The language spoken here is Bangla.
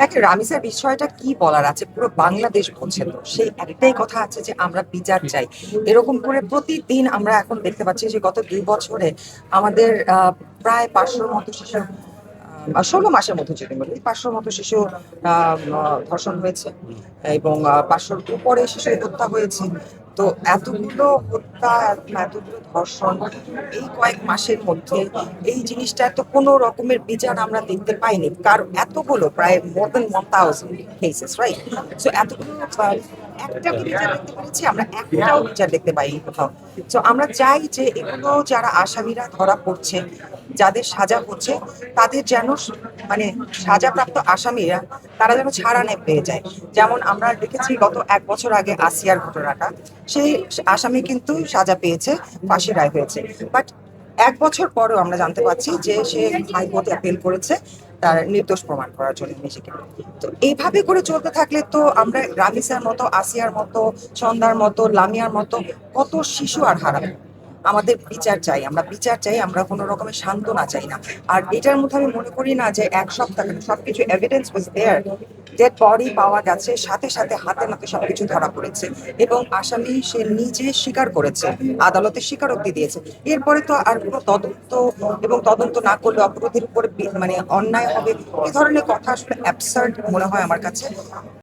দেখেন রামিসার বিষয়টা কি বলার আছে, পুরো বাংলাদেশ বলছে, তো সেই একটাই কথা আছে যে আমরা বিচার চাই। এরকম করে প্রতিদিন আমরা এখন দেখতে পাচ্ছি যে গত 2 বছরে আমাদের প্রায় 500-র মতো শিশু, 16 মাসের মধ্যে যদি বলি 500-র মতো শিশু ধর্ষণ হয়েছে, এবং 500-র উপরে শিশু হত্যা হয়েছে। তো এতগুলো হত্যা, এতগুলো ধর্ষণ এই কয়েক মাসের মধ্যে, এই জিনিসটা তো কোনো রকমের বিচার আমরা দেখতে পাইনি, কারণ এতগুলো প্রায় মোর দেন 1000 কেসেস, রাইট? সো এতগুলো একটা কি বিচার দেখতে পেরেছি আমরা? একটাও বিচার দেখতে পাইনি কোথাও। তো আমরা চাই যে এগুলো যারা আসামিরা ধরা পড়ছে, যাদের সাজা হচ্ছে, তাদের যেন মানে সাজাপ্রাপ্ত আসামিরা তারা যেন ছাড়া পেয়ে যায়। যেমন আমরা দেখেছি গত 1 বছর আগে আসিয়ার ঘটনাটা, সেই আসামি কিন্তু সাজা পেয়েছে, ফাঁসি রায় হয়েছে। বাট 1 বছর পরেও আমরা জানতে পারছি যে সে হাইকোর্টে অ্যাপিল করেছে তার নির্দোষ প্রমাণ করার জন্য নিজেকে। তো এইভাবে করে চলতে থাকলে তো আমরা রামিসার মতো, আসিয়ার মতো, সন্ধ্যার মতো, লামিয়ার মতো কত শিশু আর হারাবো। আমাদের বিচার চাই, আমরা বিচার চাই, আমরা কোনো রকমের সান্ত্বনা চাই না। আর এটার মধ্যে আমি মনে করি না যে 1 সপ্তাহ কেন, সবকিছু এভিডেন্স ওয়াজ দেয়ার। ডেড বডি পাওয়া গেছে, সাথে সাথে হাতে নাতে সবকিছু ধরা পড়েছে, এবং আসামি সে নিজে স্বীকার করেছে, আদালতে স্বীকারোক্তি দিয়েছে। এরপরে তো আর কোনো তদন্ত, এবং তদন্ত না করলে অপরাধীর উপরে মানে অন্যায় হবে, এই ধরনের কথা আসলে অ্যাবসার্ড মনে হয় আমার কাছে।